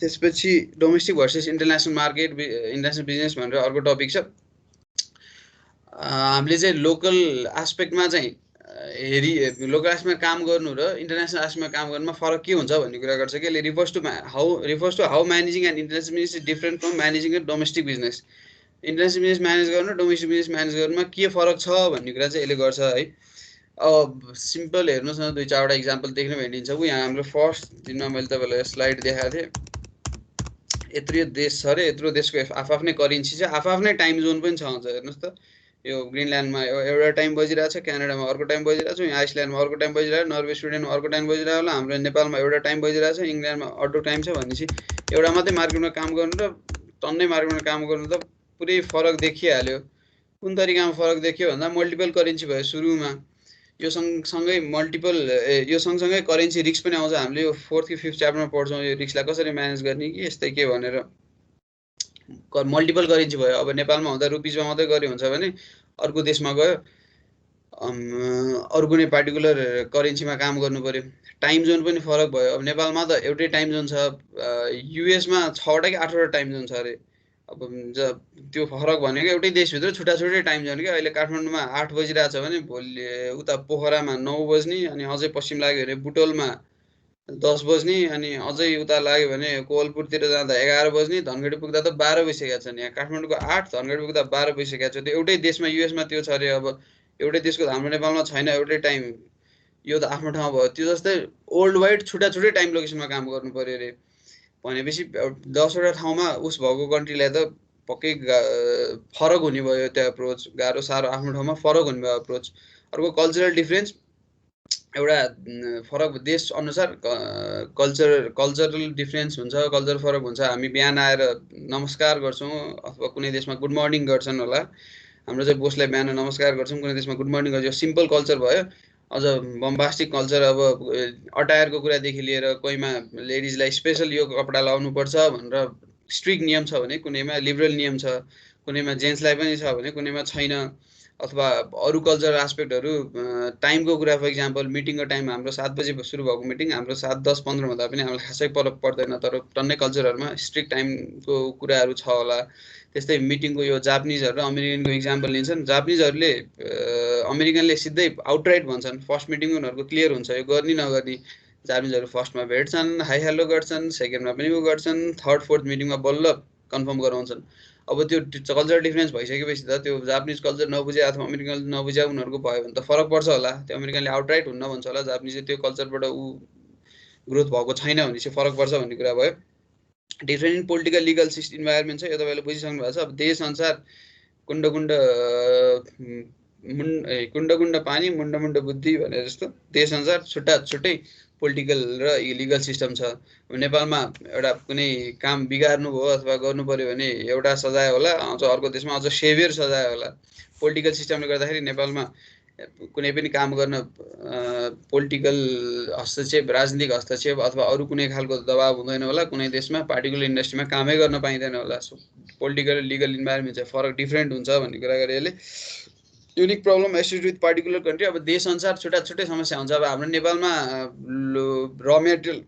त्यसपछि domestic versus international market international business भनेर अर्को टपिक छ हामीले चाहिँ लोकल एस्पेक्टमा चाहिँ लोकल एस्पेक्टमा काम गर्नु र इन्टरनेसनल एस्पेक्टमा काम गर्नुमा फरक के हुन्छ भन्ने कुरा गर्छ कि refers to how managing and international business is different from managing a domestic business international business manage गर्नु डोमेस्टिक बिजनेस म्यानेज गर्नुमा के फरक छ भन्ने कुरा चाहिँ यसले गर्छ है। अब सिम्पल हेर्नुहोस् न, 2-4वटा इक्जाम्पल देख्न भेटिन्छ। यहाँ हाम्रो फर्स्ट दिनमा मैले तपाईँलाई स्लाइड देखाएको थिएँ। यत्रो देश छ अरे, यत्रो देशको आफ्नै करेन्सी छ, आफ्नै टाइम जोन पनि छ। हेर्नुहोस् त, यो ग्रिनल्यान्डमा एउटा टाइम बजिरहेको छ, क्यानाडामा अर्को टाइम बजिरहेको छ, यहाँ आइसल्यान्डमा अर्को टाइम बजिरहेको, नर्वे स्विडेनमा अर्को टाइम बजिरहेको होला, हाम्रो नेपालमा एउटा टाइम बजिरहेको छ, इङ्ल्यान्डमा अर्को टाइम छ। भनेपछि एउटा मात्रै मार्केटमा काम गर्नु र टन्नै मार्केटमा काम गर्नु त पुरै फरक देखिहाल्यो। कुन तरिकामा फरक देखियो भन्दा मल्टिपल करेन्सी भयो सुरुमा। यो सँगसँगै मल्टिपल यो सँगसँगै करेन्सी रिस्क पनि आउँछ। हामीले यो 4th कि 5th च्याप्टरमा पढ्छौँ यो रिस्कलाई कसरी म्यानेज गर्ने कि यस्तै के भनेर। मल्टिपल करेन्सी भयो। अब नेपालमा हुँदा रुपिजमा मात्रै गऱ्यो हुन्छ भने अर्को देशमा गयो अरू कुनै पार्टिकुलर करेन्सीमा काम गर्नु पर्यो। टाइम जोन पनि फरक भयो। अब नेपालमा त एउटै टाइम जोन छ, युएसमा 6वटा कि 8वटा टाइम जोन छ अरे। अब त्यो फरक भनेको एउटै देशभित्र छुट्टा छुट्टै टाइम जोन क्या। अहिले काठमाडौँमा 8 बजिरहेछ भने भोलि उता पोखरामा 9 बज्ने, अनि अझै पश्चिम लाग्यो भने बुटोलमा 10 बज्ने, अनि अझै उता लाग्यो भने कोवलपुरतिर जाँदा 11 बज्ने, धनगढी पुग्दा त 12 बजिसकेका छन्। यहाँ काठमाडौँको 8, धनगढी पुग्दा 12 बजिसकेका छ। त्यो एउटै देशमा युएसमा त्यो छ अरे। अब एउटै देशको हाम्रो नेपालमा छैन एउटै टाइम, यो त आफ्नो ठाउँ भयो। त्यो जस्तै वर्ल्ड वाइड छुट्टा छुट्टै टाइम लोकेसनमा काम गर्नु पर्यो अरे। भनेपछि 10वटा ठाउँमा उस भएको कन्ट्रीलाई त पक्कै फरक हुने भयो त्यो एप्रोच। गाह्रो साह्रो आफ्नो ठाउँमा फरक हुने भयो एप्रोच। अर्को कल्चरल डिफ्रेन्स, एउटा फरक देश अनुसार कल्चरल डिफ्रेन्स हुन्छ, कल्चर फरक हुन्छ। हामी बिहान आएर नमस्कार गर्छौँ, अथवा कुनै देशमा गुड मर्निङ गर्छन् होला। हाम्रो चाहिँ बोसलाई बिहान नमस्कार गर्छौँ, कुनै देशमा गुड मर्निङ गर्छ। सिम्पल कल्चर भयो। अझ बम्बास्टिक कल्चर, अब अटायरको कुरादेखि लिएर कोहीमा लेडिजलाई स्पेसल यो कपडा लाउनुपर्छ भनेर स्ट्रिक्ट नियम छ भने कुनैमा लिबरल नियम छ, कुनैमा जेन्ट्सलाई पनि छ भने कुनैमा छैन। अथवा अरू कल्चरल आस्पेक्टहरू, टाइमको कुरा फर इक्जाम्पल मिटिङको टाइम हाम्रो 7 बजी सुरु भएको मिटिङ हाम्रो 7:10-15 हुँदा पनि हामीलाई खासै फरक पर्दैन। तर टन्नै कल्चरहरूमा स्ट्रिक्ट टाइमको कुराहरू छ होला। त्यस्तै मिटिङको यो जापानिजहरू र अमेरिकनको इक्जाम्पल लिन्छन्। जापानिजहरूले अमेरिकनले सिधै आउटराइट भन्छन्, फर्स्ट मिटिङ उनीहरूको क्लियर हुन्छ यो गर्ने नगर्ने। जापानिजहरू फर्स्टमा भेट्छन्, हाई हेलो गर्छन्, सेकेन्डमा पनि उ गर्छन्, थर्ड फोर्थ मिटिङमा बल्ल कन्फर्म गराउँछन्। अब त्यो कल्चर डिफ्रेन्स भइसकेपछि त त्यो जापानिज कल्चर नबुझे अथवा अमेरिकन नबुझ्या उनीहरूको भयो भने त फरक पर्छ होला। त्यो अमेरिकनले आउटराइट हुन्न भन्छ होला, जापानिजले त्यो कल्चरबाट ग्रोथ भएको छैन भने चाहिँ फरक पर्छ भन्ने कुरा भयो। Different in political legal environment छ, यो तपाईँले बुझिसक्नु भएको छ। अब देश अनुसार कुण्ड कुण्ड पानी मुण्ड मुण्ड बुद्धि भने जस्तो देश अनुसार छुट्टा छुट्टै पोलिटिकल र लिगल सिस्टम छ। नेपालमा एउटा कुनै काम बिगार्नु भयो अथवा गर्नु पर्यो भने एउटा सजाय होला, अझ अर्को देशमा अझ सेभियर सजाय होला। पोलिटिकल सिस्टमले गर्दाखेरि नेपालमा कुनै पनि काम गर्न पोलिटिकल हस्तक्षेप, राजनीतिक हस्तक्षेप अथवा अरू कुनै खालको दबाब हुँदैन होला। कुनै देशमा पार्टिकुलर इन्डस्ट्रीमा कामै गर्न पाइँदैन होला। सो पोलिटिकल लिगल इन्भाइरोमेन्ट चाहिँ फरक डिफ्रेन्ट हुन्छ भन्ने कुरा गरे यसले। Unique problem associated with particular country, अब देश अनुसार छुट्टा छुट्टै समस्या हुन्छ। अब हाम्रो नेपालमा र मेटेरियल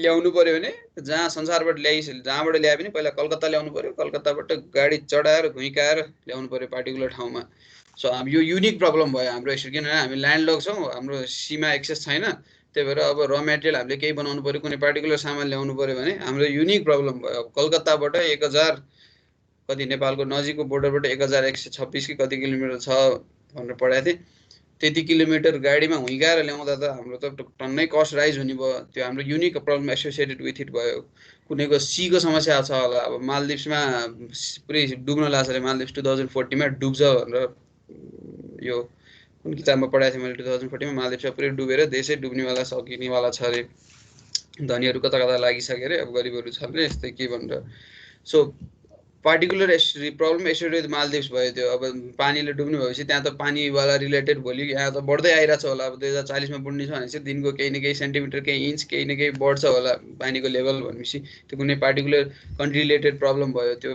ल्याउनु पर्यो भने जहाँ संसारबाट जहाँबाट ल्याए पनि पहिला कलकत्ता ल्याउनु पर्यो, कलकत्ताबाट गाडी चढाएर घुइकाएर ल्याउनु पर्यो पार्टिकुलर ठाउँमा। सो अब यो युनिक प्रब्लम भयो हाम्रो यसरी, किनभने हामी ल्यान्डलक छौँ, हाम्रो सीमा एक्सेस छैन। त्यही भएर अब र मेटेरियल हामीले केही बनाउनु पर्यो, कुनै पार्टिकुलर सामान ल्याउनु पर्यो भने हाम्रो युनिक प्रब्लम भयो। अब कलकत्ताबाट 1000 कति नेपालको नजिकको बोर्डरबाट 1126 कि कति किलोमिटर छ भनेर पढाएको थिएँ। त्यति किलोमिटर गाडीमा हुइकाएर ल्याउँदा त हाम्रो त टन्नै कस्ट राइज हुने भयो। त्यो हाम्रो unique problem associated with it भयो। कुनैको सीको समस्या छ होला। अब मालदिप्समा पुरै डुब्न लाग्छ अरे, मालदिप्स 2040मा डुब्छ भनेर यो कुन किताबमा पढाएको थिएँ मैले। 2040मा मालदिप्समा पुरै डुबेर देशै डुब्नेवाला सकिनेवाला छ अरे, धनीहरू कता कता लागिसक्यो अरे, अब गरिबहरू छन् अरे, यस्तै के भनेर। So particular problem associated with Maldives भयो त्यो। अब पानीले डुब्नु भएपछि त्यहाँ त पानीवाला रिलेटेड भोलि यहाँ त बढ्दै आइरहेको छ होला। अब 2040मा बुढ्ने छ भनेपछि दिनको केही न केही सेन्टिमिटर, केही इन्च, केही न केही बढ्छ होला पानीको लेभल भनेपछि त्यो कुनै पार्टिकुलर कन्ट्री रिलेटेड प्रब्लम भयो। त्यो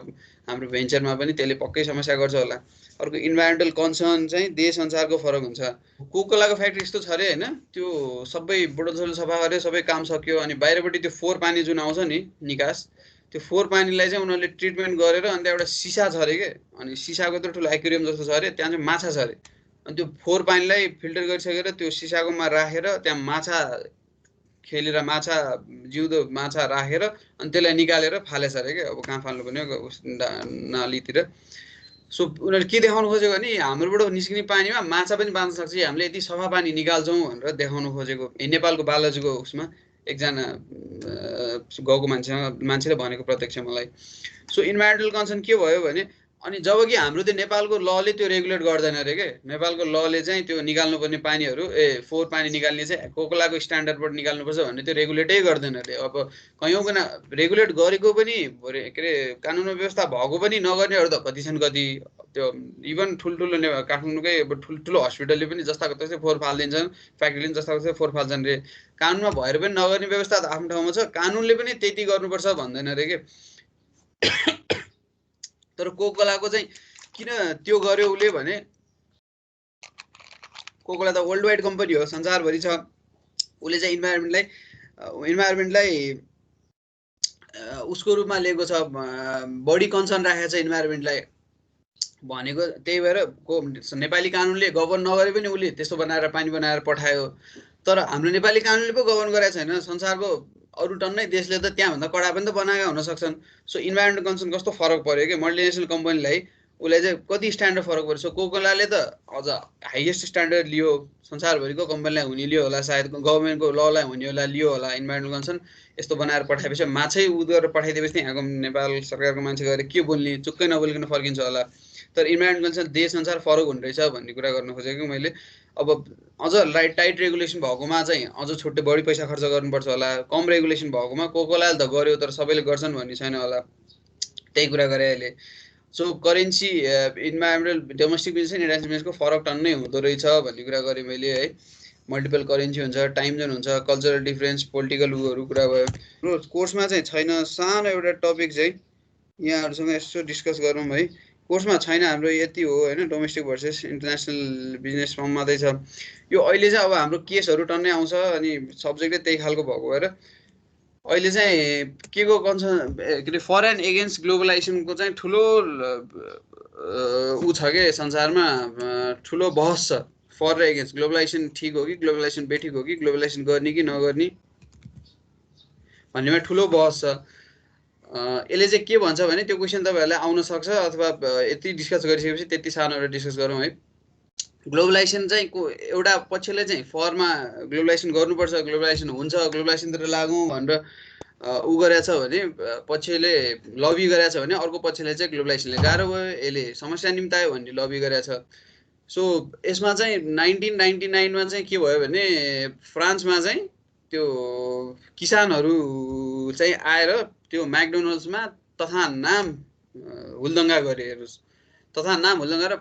हाम्रो भेन्चरमा पनि त्यसले पक्कै समस्या गर्छ होला। अर्को इन्भाइरोमेन्टल कन्सर्न चाहिँ देश अनुसारको फरक हुन्छ। कोकाकोलाको फ्याक्ट्री यस्तो छ अरे होइन, त्यो सबै बुढोसुढो सफा गऱ्यो, सबै काम सक्यो, अनि बाहिरपट्टि त्यो फोहोर पानी जुन आउँछ नि निकास, त्यो फोहोर पानीलाई चाहिँ उनीहरूले ट्रिटमेन्ट गरेर अनि त्यहाँ एउटा सिसा छ अरे के, अनि सिसाको यत्रो ठुलो एक्वेरियम जस्तो छ अरे, त्यहाँ चाहिँ माछा छ अरे। अनि त्यो फोहोर पानीलाई फिल्टर गरिसकेर त्यो सिसाकोमा राखेर त्यहाँ माछा खेलेर, माछा जिउँदो माछा राखेर अनि त्यसलाई निकालेर फालेछ अरे क्या। अब कहाँ फाल्नु पर्ने नालीतिर। सो उनीहरूले के देखाउनु खोजेको भने हाम्रोबाट निस्किने पानीमा माछा पनि बाँच्न सक्छ, हामीले यति सफा पानी निकाल्छौँ भनेर देखाउनु खोजेको। नेपालको बालाजुको उसमा एकजना गाउँको मान्छेले भनेको प्रत्यक्ष मलाई। सो इन्भाइरोमेन्टल कन्सर्न के भयो भने अनि जब कि हाम्रो त्यो नेपालको लले त्यो रेगुलेट गर्दैन अरे के, नेपालको लले चाहिँ त्यो निकाल्नुपर्ने पानीहरू फोहोर पानी निकाल्ने चाहिँ कोकोलाको स्ट्यान्डर्डबाट निकाल्नुपर्छ भन्ने त्यो रेगुलेटै गर्दैन अरे। अब कयौँ गुणा रेगुलेट गरेको पनि के अरे कानुन व्यवस्था भएको पनि नगर्नेहरू त कति छन्, कति त्यो इभन ठुल्ठुलो काठमाडौँकै अब ठुल्ठुलो हस्पिटलले पनि जस्ताको त्यस्तै फोहोर फालिदिन्छन्, फ्याक्ट्रीले पनि जस्ताको त्यस्तै फोहोर फाल्छन् रे। कानुनमा भएर पनि नगर्ने व्यवस्था त आफ्नो ठाउँमा छ, कानुनले पनि त्यति गर्नुपर्छ भन्दैन अरे के। तर कोकोलाको चाहिँ किन त्यो गर्यो उसले भने कोकोला त वर्ल्ड वाइड कम्पनी हो, संसारभरि छ। उसले चाहिँ इन्भाइरोमेन्टलाई उसको रूपमा लिएको छ, बढी कन्सर्न राखेको छ इन्भाइरोमेन्टलाई भनेको। त्यही भएर नेपाली कानुनले गभर्न नगरे पनि उसले त्यस्तो बनाएर पानी बनाएर पठायो। तर हाम्रो नेपाली कानुनले पो गभर्न गरेको छैन, संसारको अरू टन्नै देशले त त्यहाँभन्दा कडा पनि त बनाएका हुन सक्छन्। सो इन्भाइरोमेन्टल कन्सर्न कस्तो फरक पर्यो कि मल्टिनेसनल कम्पनीलाई उसलाई चाहिँ कति स्ट्यान्डर्ड फरक पर्छ। कोकोलाले त अझ हाइएस्ट स्ट्यान्डर्ड लियो, संसारभरिको कम्पनीलाई हुने लियो होला, सायद गभर्मेन्टको ललाई हुने होला लियो होला इन्भाइरोमेन्टल कन्सर्न। यस्तो बनाएर पठाएपछि माछै उ गरेर पठाइदिएपछि यहाँको नेपाल सरकारको मान्छे गएर के बोल्ने, चुक्कै नबोलिकन फर्किन्छ होला। तर इन्भाइरोमेन्टल कन्सर्न देश संसार फरक हुने रहेछ भन्ने कुरा गर्न खोजेको मैले। अब अझ टाइट रेगुलेसन भएकोमा चाहिँ अझ छुट्टै बढी पैसा खर्च गर्नुपर्छ होला, कम रेगुलेसन भएकोमा कोकोलाले त गर्यो तर सबैले गर्छन् भन्ने छैन होला, त्यही कुरा गरे अहिले। So currency environmental domestic business र इन्टरनेसनल बिजनेसको फरक टन्नै हुँदो रहेछ भन्ने कुरा गरेँ मैले है। मल्टिपल करेन्सी हुन्छ, टाइम जोन हुन्छ, कल्चरल डिफ्रेन्स, पोलिटिकल उहरू कुरा भयो। कोर्समा चाहिँ छैन, सानो एउटा टपिक चाहिँ यहाँहरूसँग यसो डिस्कस गरौँ है। कोर्समा छैन हाम्रो, यति हो होइन, domestic versus international business form मात्रै छ यो। अहिले चाहिँ अब हाम्रो केसहरू टन्नै आउँछ अनि सब्जेक्टै त्यही खालको भएको भएर अहिले चाहिँ के को कन्सर्न के अरे फर एन्ड एगेन्स्ट ग्लोबलाइजेसनको चाहिँ ठुलो ऊ छ के संसारमा, ठुलो बहस छ। फर र एगेन्स्ट ग्लोबलाइजेसन ठिक हो कि ग्लोबलाइजेसन बेठिक हो कि, ग्लोबलाइजेसन गर्ने कि नगर्ने भन्नेमा ठुलो बहस छ। यसले चाहिँ के भन्छ भने त्यो क्वेसन तपाईँहरूलाई आउन सक्छ, अथवा यति डिस्कस गरिसकेपछि त्यति सानो एउटा डिस्कस गरौँ है। ग्लोबलाइजेसन चाहिँ एउटा पक्षले चाहिँ फरमा ग्लोबलाइजेसन गर्नुपर्छ, ग्लोबलाइजेसन हुन्छ, ग्लोबलाइजेसनतिर लागौँ भनेर ऊ गरेछ भने, पक्षले लबी गरेछ भने, अर्को पक्षले चाहिँ ग्लोबलाइजेसनले गाह्रो भयो, यसले समस्या निम्तायो भन्ने लबी गरेछ। सो यसमा चाहिँ 1999मा चाहिँ के भयो भने फ्रान्समा चाहिँ त्यो किसानहरू चाहिँ आएर त्यो म्याकडोनल्ड्समा तथा नाम हुलदङ्गा गरे, तथा नाम हुलदङ्गा र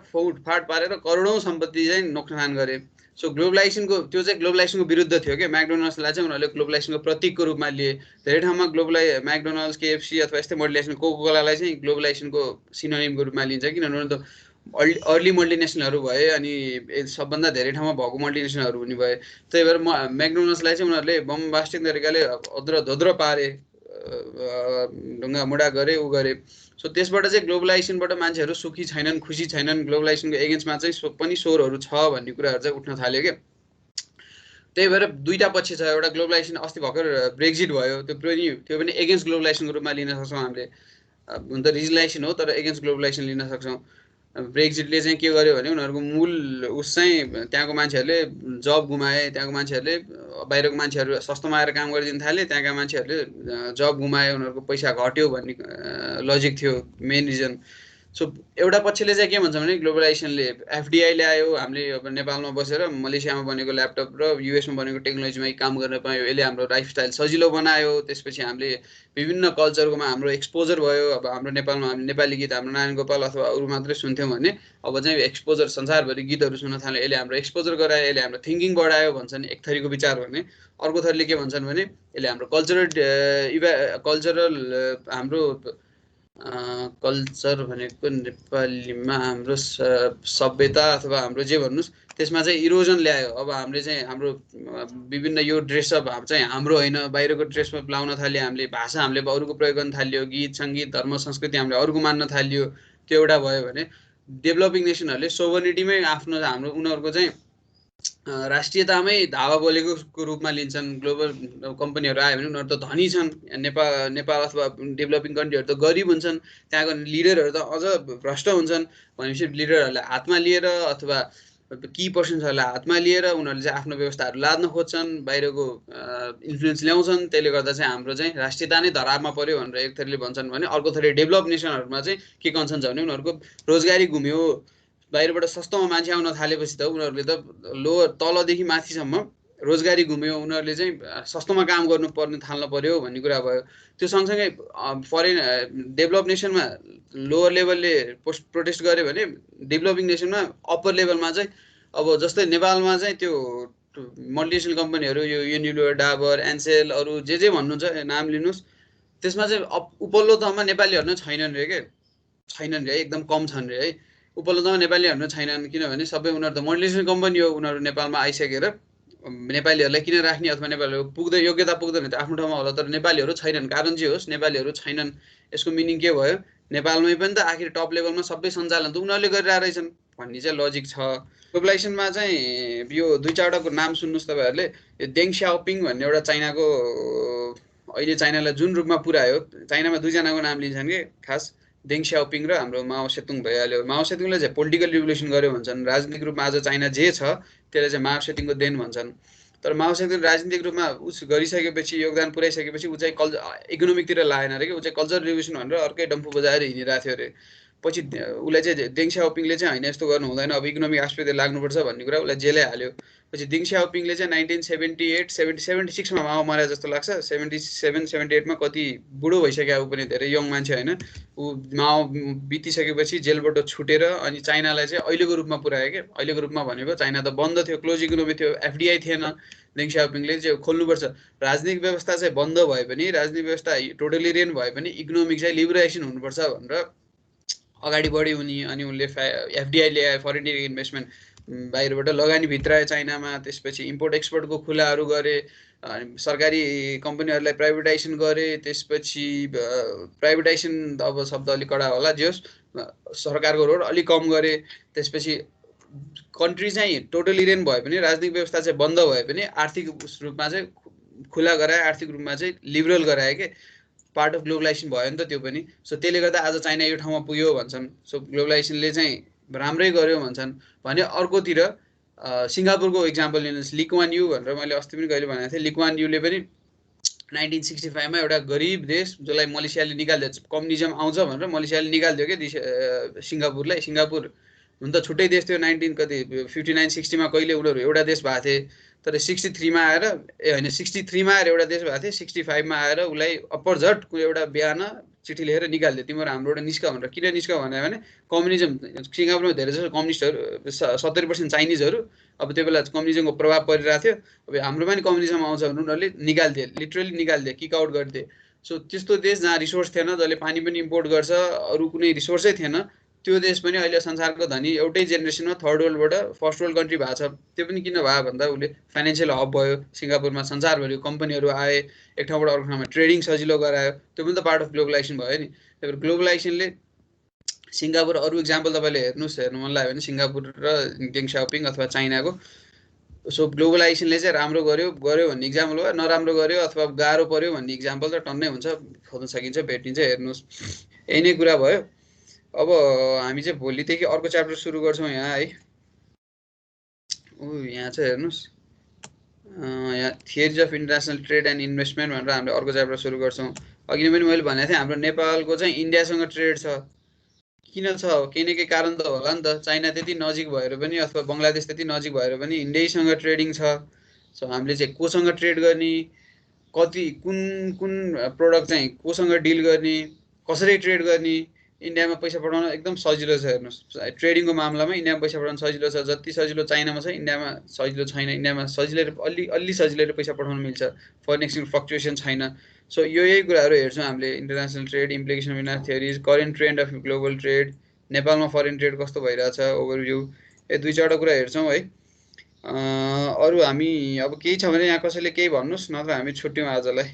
फाट पारेर करोडौँ सम्पत्ति चाहिँ नोक्सान गरे। सो ग्लोबलाइजेसनको त्यो चाहिँ ग्लोबलाइजेसनको विरुद्ध थियो क्या। म्याकडोनल्ड्सलाई चाहिँ उनीहरूले ग्लोबलाइजेसनको प्रतीकको रूपमा लिए। धेरै ठाउँमा म्याकडोनल्ड्स, केएफसी अथवा यस्तै मल्टिनेसनल, कोकोकोलालाई चाहिँ ग्लोबलाइजेसनको सिनोनिमको रूपमा लिन्छ, किनभने त अर्ली मल्टिनेसनलहरू भए अनि सबभन्दा धेरै ठाउँमा भएको मल्टिनेसनलहरू हुने भए। त्यही भएर म्याकडोनल्ड्सलाई चाहिँ उनीहरूले बमबास्टिक तरिकाले अद्र धोद्रो पारे, ढुङ्गा मुढा गरे, ऊ गरे। सो त्यसबाट चाहिँ ग्लोबलाइजेसनबाट मान्छेहरू सुखी छैनन्, खुसी छैनन्, ग्लोबलाइजेसनको एगेन्स्टमा चाहिँ पनि स्वरहरू छ भन्ने कुराहरू चाहिँ उठ्न थाल्यो क्या। त्यही भएर दुईवटा पक्ष छ, एउटा ग्लोबलाइजेसन अस्ति भर्खर ब्रेक्जिट भयो, त्यो पनि एगेन्स्ट ग्लोबलाइजेसनको रूपमा लिन सक्छौँ हामीले। हुन त रिजलाइजेसन हो तर एगेन्स्ट ग्लोबलाइजेसन लिन सक्छौँ। ब्रेक्जिटले चाहिँ के गर्यो भने उनीहरूको मूल उस चाहिँ त्यहाँको मान्छेहरूले जब गुमाए, त्यहाँको मान्छेहरूले बाहिरको मान्छेहरू सस्तोमा आएर काम गरिदिन थाले, त्यहाँका मान्छेहरूले जब गुमाए, उनीहरूको पैसा घट्यो भन्ने लजिक थियो मेन रिजन। सो एउटा पक्षले चाहिँ के भन्छ भने ग्लोबलाइजेसनले एफडिआई ल्यायो, हामीले अब नेपालमा बसेर मलेसियामा बनेको ल्यापटप र युएसमा बनेको टेक्नोलोजीमा काम गर्न पायौँ, यसले हाम्रो लाइफस्टाइल सजिलो बनायो। त्यसपछि हामीले विभिन्न कल्चरकोमा हाम्रो एक्सपोजर भयो। अब हाम्रो नेपालमा हामीले नेपाली गीत हाम्रो नारायण गोपाल अथवा अरू मात्रै सुन्थ्यौँ भने अब चाहिँ एक्सपोजर संसारभरि गीतहरू सुन्न थाल्यो, यसले हाम्रो एक्सपोजर गरायो, यसले हाम्रो थिङ्किङ बढायो भन्छन् एक थरीको विचार भने। अर्को थरीले के भन्छन् भने यसले हाम्रो कल्चरल हाम्रो कल्चर भनेको नेपालीमा हाम्रो सभ्यता अथवा हाम्रो जे भन्नुहोस् त्यसमा चाहिँ इरोजन ल्यायो। अब हामीले चाहिँ हाम्रो विभिन्न यो ड्रेसअप चाहिँ हाम्रो होइन, बाहिरको ड्रेसअप लाउन थाल्यो, हामीले भाषा हामीले अरूको प्रयोग गर्न थाल्यो, गीत सङ्गीत धर्म संस्कृति हामीले अरूको मान्न थाल्यो। त्यो एउटा भयो भने डेभलपिङ नेसनहरूले सोभर्निटीमै आफ्नो हाम्रो उनीहरूको चाहिँ राष्ट्रियतामै धावा बोलेको रूपमा लिन्छन्। ग्लोबल कम्पनीहरू आयो भने उनीहरू त धनी छन्, नेपाल अथवा डेभलपिङ कन्ट्रीहरू त गरिब हुन्छन्, त्यहाँको लिडरहरू त अझ भ्रष्ट हुन्छन्। भनेपछि लिडरहरूलाई हातमा लिएर अथवा की पर्सन्सहरूलाई हातमा लिएर उनीहरूले चाहिँ आफ्नो व्यवस्थाहरू लाद्न खोज्छन्, बाहिरको इन्फ्लुएन्स ल्याउँछन्। त्यसले गर्दा चाहिँ हाम्रो चाहिँ राष्ट्रियता नै धरापमा पर्यो भनेर एक थरीले भन्छन् भने, अर्को थरी डेभलप नेसनहरूमा चाहिँ के कन्सर्न छ भने उनीहरूको रोजगारी घुम्यो, बाहिरबाट सस्तोमा मान्छे आउन थालेपछि त उनीहरूले त तलदेखि माथिसम्म रोजगारी घुम्यो, उनीहरूले चाहिँ सस्तोमा काम गर्नुपर्ने थाल्न पर्यो भन्ने कुरा भयो। त्यो सँगसँगै फरेन डेभलप नेसनमा लोवर लेभलले प्रोटेस्ट गर्यो भने डेभलपिङ नेसनमा अप्पर लेभलमा चाहिँ अब जस्तै नेपालमा चाहिँ त्यो मल्टिनेसनल कम्पनीहरू यो युनिलिभर, डाबर, एन्सेल, अरू जे भन्नुहुन्छ नाम लिनुहोस्, त्यसमा चाहिँ उपल्लो तहमा नेपालीहरू नै छैनन् रे के, छैनन् रे, एकदम कम छन् रे है। उपल्लो तहमा नेपालीहरू छैनन्, किनभने सबै उनीहरू त मल्टिनेसनल कम्पनी हो, उनीहरू नेपालमा आइसकेर नेपालीहरूलाई किन राख्ने अथवा नेपालीहरू पुग्दैन, योग्यता पुग्दैन त आफ्नो ठाउँमा होला, तर नेपालीहरू छैनन्। कारण जे होस् नेपालीहरू छैनन्, यसको मिनिङ के भयो? नेपालमै पनि त आखिर टप लेभलमा सबै सञ्चालन त उनीहरूले गरिरहेको रहेछन् भन्ने चाहिँ लजिक छ। ग्लोबलाइजेसनमा चाहिँ यो दुई चारवटाको नाम सुन्नुहोस् तपाईँहरूले। यो देङ स्याओपिङ भन्ने एउटा चाइनाको, अहिले चाइनालाई जुन रूपमा पुऱ्यायो, चाइनामा दुईजनाको नाम लिन्छन् कि खास, देङ स्याओपिङ र हाम्रो माओ सेतुङ भइहाल्यो। माओ सेतुङले चाहिँ पोलिटिकल रिभोल्युसन गर्यो भन्छन्, राजनीतिक रूपमा आज चाइना जे छ त्यसलाई चाहिँ माओ सेतुङको देन भन्छन्। तर माओ सेतुङ राजनीतिक रूपमा उस गरिसकेपछि, योगदान पुऱ्याइसकेपछि ऊ चाहिँ इकोनोमिकतिर लाएन अरे कि, ऊ चाहिँ कल्चर रिभोल्युसन भनेर अर्कै डम्फु बजाएर हिँडिरहेको थियो अरे। पछि उसलाई चाहिँ देङ स्याओपिङले चाहिँ होइन यस्तो गर्नु हुँदैन, अब इकोनोमिक आस्पेक्टतिर लाग्नुपर्छ भन्ने कुरा उसलाई जेलै हाल्यो। पछि देङ स्याओपिङले चाहिँ 1978 76मा माओ मरे जस्तो लाग्छ, 77 78मा कति बुढो भइसक्यो ऊ पनि, धेरै यङ मान्छे होइन ऊ। माओ बितिसकेपछि जेलबाट छुटेर अनि चाइनालाई चाहिँ अहिलेको रूपमा पुऱ्यायो क्या। अहिलेको रूपमा भनेको चाइना त बन्द थियो, क्लोज इकोनोमी थियो, एफडिआई थिएन। देङ स्याओपिङले चाहिँ खोल्नुपर्छ, राजनीतिक व्यवस्था चाहिँ बन्द भए पनि, राजनीतिक व्यवस्था टोटलिरियन भए पनि इकोनोमिक चाहिँ लिबरेसन हुनुपर्छ भनेर अगाडि बढ्यो उनी। अनि उनले एफडिआई ल्याए, फरेन डिरेक्ट इन्भेस्टमेन्ट, बाहिरबाट लगानी भित्राए चाइनामा। त्यसपछि इम्पोर्ट एक्सपोर्टको खुलाहरू गरे, सरकारी कम्पनीहरूलाई प्राइभेटाइजेसन गरे। त्यसपछि प्राइभेटाइजेसन अब शब्द अलिक कडा होला, जे होस् सरकारको रोल अलिक कम गरे। त्यसपछि कन्ट्री चाहिँ टोटलिरियन भए पनि, राजनीतिक व्यवस्था चाहिँ बन्द भए पनि आर्थिक रूपमा चाहिँ खुला गराए, आर्थिक रूपमा चाहिँ लिबरल गराए के, पार्ट अफ ग्लोबलाइजेसन भयो नि त त्यो पनि। सो त्यसले गर्दा आज चाइना यो ठाउँमा पुग्यो भन्छन्। सो ग्लोबलाइजेसनले चाहिँ राम्रै गर्यो भन्छन् भने, अर्कोतिर सिङ्गापुरको इक्जाम्पल लिनुहोस्, ली कुआन यू भनेर मैले अस्ति पनि कहिले भनेको थिएँ। ली कुआन यूले पनि 1965मा एउटा गरिब देश जसलाई मलेसियाले निकालिदियो, कम्युनिजम आउँछ भनेर मलेसियाले निकालिदियो क्या सिङ्गापुरलाई। सिङ्गापुर हुन त छुट्टै देश थियो, 59 60मा कहिले उनीहरू एउटा देश भएको थिए, तर 63मा आएर होइन 63मा आएर एउटा देश भएको थियो, 65मा आएर उसलाई अपरझट एउटा बिहान चिठी लेखेर निकालिदियो, तिमीहरू हाम्रोबाट निस्क भनेर। किन निस्क भन्यो भने कम्युनिजम, सिङ्गापुरमा धेरै जस्तो कम्युनिस्टहरू 70% चाइनिजहरू, अब त्यो बेला कम्युनिजमको प्रभाव परिरहेको थियो। अब हाम्रोमा नि कम्युनिजम आउँछ भने उनीहरूले निकालिदिए, लिटरली निकालिदिए, किक आउट गरिदिए। सो त्यस्तो देश जहाँ रिसोर्स थिएन, जसले पानी पनि इम्पोर्ट गर्छ, अरू कुनै रिसोर्सै थिएन, त्यो देश पनि अहिले संसारको धनी एउटै जेनेरेसनमा थर्ड वर्ल्डबाट फर्स्ट वर्ल्ड कन्ट्री भएको छ। त्यो पनि किन भयो भन्दा उसले फाइनेन्सियल हब भयो सिङ्गापुरमा, संसारभरिको कम्पनीहरू आए, एक ठाउँबाट अर्को ठाउँमा ट्रेडिङ सजिलो गरायो, त्यो पनि त पार्ट अफ ग्लोबलाइजेसन भयो नि। त्यही भएर ग्लोबलाइजेसनले सिङ्गापुर, अरू इक्जाम्पल तपाईँले हेर्नु मन लाग्यो भने सिङ्गापुर र देङ स्याओपिङ अथवा चाइनाको। सो ग्लोबलाइजेसनले चाहिँ राम्रो गर्यो भन्ने इक्जाम्पल भयो, नराम्रो गर्यो अथवा गाह्रो पर्यो भन्ने इक्जाम्पल त टन्नै हुन्छ, खोज्न सकिन्छ, भेटिन्छ, हेर्नुहोस्। यही नै कुरा भयो। अब हामी चाहिँ भोलिदेखि अर्को च्याप्टर सुरु गर्छौँ यहाँ है। यहाँ चाहिँ हेर्नुहोस्, यहाँ theory of international trade and investment भनेर हामीले अर्को च्याप्टर सुरु गर्छौँ। अघि पनि मैले भनेको थिएँ हाम्रो नेपालको चाहिँ इन्डियासँग ट्रेड छ। किन छ? केही न केही कारण त होला नि त। चाइना त्यति नजिक भएर पनि अथवा बङ्गलादेश त्यति नजिक भएर पनि इन्डियासँग ट्रेडिङ छ। सो हामीले चाहिँ कोसँग ट्रेड गर्ने, कति कुन कुन प्रोडक्ट चाहिँ कोसँग डिल गर्ने, कसरी ट्रेड गर्ने, इन्डियामा पैसा पठाउन एकदम सजिलो छ। हेर्नुहोस् ट्रेडिङको मामलामा इन्डियामा पैसा पठाउन सजिलो छ, जति सजिलो चाइनामा छ इन्डियामा सजिलो छैन। इन्डियामा सजिलै अलि सजिलै पैसा पठाउन मिल्छ, फरेन एक्सचेन्ज फ्लक्चुएसन छैन। सो यही कुराहरू हेर्छौँ हामीले, international trade, implication of international theories, current trend of global trade, नेपालमा फरेन ट्रेड कस्तो भइरहेछ, ओभरभ्यू, यो दुई चारवटा कुरा हेर्छौँ है। अरू हामी अब केही छ भने यहाँ कसैले केही भन्नुहोस्, नत्र हामी छुट्यौँ आजलाई।